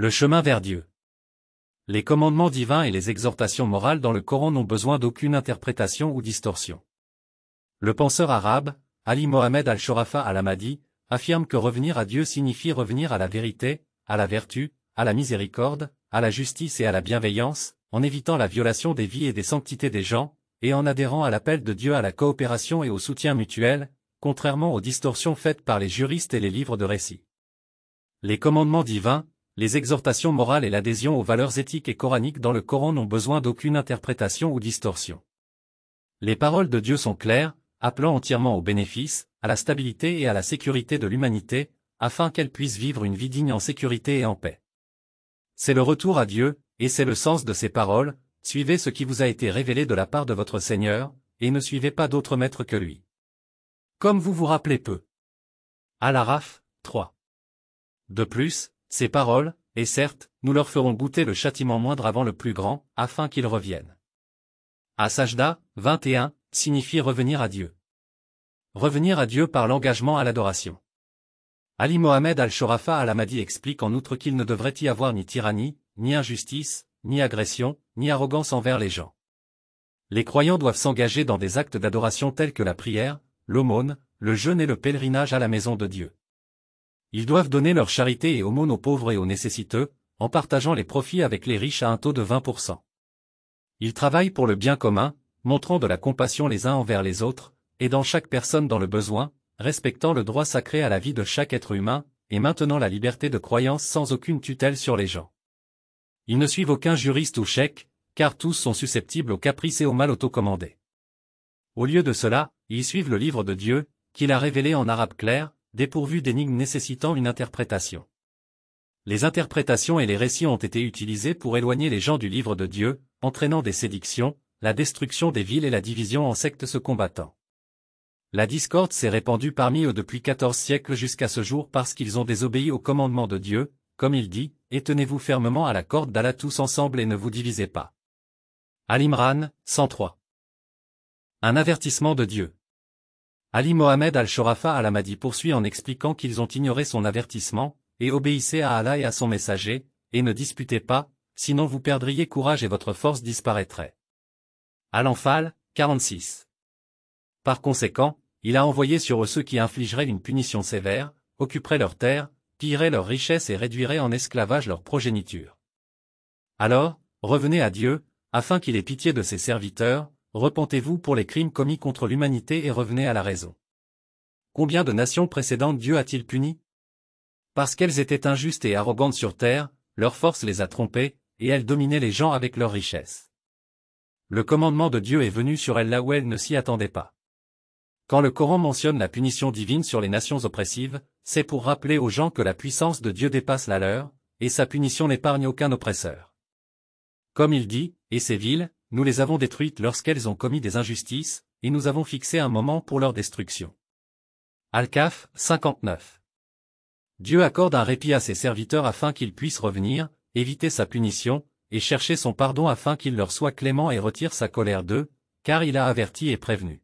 Le chemin vers Dieu. Les commandements divins et les exhortations morales dans le Coran n'ont besoin d'aucune interprétation ou distorsion. Le penseur arabe, Ali Mohamed al-Shorafa al-Hamadi, affirme que revenir à Dieu signifie revenir à la vérité, à la vertu, à la miséricorde, à la justice et à la bienveillance, en évitant la violation des vies et des sanctités des gens, et en adhérant à l'appel de Dieu à la coopération et au soutien mutuel, contrairement aux distorsions faites par les juristes et les livres de récits. Les commandements divins, les exhortations morales et l'adhésion aux valeurs éthiques et coraniques dans le Coran n'ont besoin d'aucune interprétation ou distorsion. Les paroles de Dieu sont claires, appelant entièrement au bénéfice, à la stabilité et à la sécurité de l'humanité, afin qu'elle puisse vivre une vie digne en sécurité et en paix. C'est le retour à Dieu, et c'est le sens de ces paroles, suivez ce qui vous a été révélé de la part de votre Seigneur, et ne suivez pas d'autre maître que lui. Comme vous vous rappelez peu. Al-Araf, 3. De plus, ces paroles, et certes, nous leur ferons goûter le châtiment moindre avant le plus grand, afin qu'ils reviennent. As-Sajda, 21, signifie revenir à Dieu. Revenir à Dieu par l'engagement à l'adoration. Ali Mohamed al-Shorafa al-Hamadi explique en outre qu'il ne devrait y avoir ni tyrannie, ni injustice, ni agression, ni arrogance envers les gens. Les croyants doivent s'engager dans des actes d'adoration tels que la prière, l'aumône, le jeûne et le pèlerinage à la maison de Dieu. Ils doivent donner leur charité et aumône aux pauvres et aux nécessiteux, en partageant les profits avec les riches à un taux de 20%. Ils travaillent pour le bien commun, montrant de la compassion les uns envers les autres, aidant chaque personne dans le besoin, respectant le droit sacré à la vie de chaque être humain, et maintenant la liberté de croyance sans aucune tutelle sur les gens. Ils ne suivent aucun juriste ou cheikh, car tous sont susceptibles aux caprices et au mal autocommandé. Au lieu de cela, ils suivent le livre de Dieu, qu'il a révélé en arabe clair, dépourvu d'énigmes nécessitant une interprétation. Les interprétations et les récits ont été utilisés pour éloigner les gens du livre de Dieu, entraînant des sédictions, la destruction des villes et la division en sectes se combattant. La discorde s'est répandue parmi eux depuis 14 siècles jusqu'à ce jour parce qu'ils ont désobéi au commandement de Dieu, comme il dit, et tenez-vous fermement à la corde d'Allah tous ensemble et ne vous divisez pas. Al-Imran, 103. Un avertissement de Dieu. Ali Mohamed al-Shorafa al-Hamadi poursuit en expliquant qu'ils ont ignoré son avertissement, et obéissez à Allah et à son messager, et ne disputez pas, sinon vous perdriez courage et votre force disparaîtrait. Al-Anfal, 46. Par conséquent, il a envoyé sur eux ceux qui infligeraient une punition sévère, occuperaient leurs terres, pilleraient leurs richesses et réduiraient en esclavage leur progéniture. Alors, revenez à Dieu, afin qu'il ait pitié de ses serviteurs, repentez-vous pour les crimes commis contre l'humanité et revenez à la raison. Combien de nations précédentes Dieu a-t-il puni? Parce qu'elles étaient injustes et arrogantes sur terre, leur force les a trompées, et elles dominaient les gens avec leurs richesses. Le commandement de Dieu est venu sur elles là où elles ne s'y attendaient pas. Quand le Coran mentionne la punition divine sur les nations oppressives, c'est pour rappeler aux gens que la puissance de Dieu dépasse la leur, et sa punition n'épargne aucun oppresseur. Comme il dit, et ces villes, nous les avons détruites lorsqu'elles ont commis des injustices, et nous avons fixé un moment pour leur destruction. Al-Kahf, 59. Dieu accorde un répit à ses serviteurs afin qu'ils puissent revenir, éviter sa punition, et chercher son pardon afin qu'il leur soit clément et retire sa colère d'eux, car il a averti et prévenu.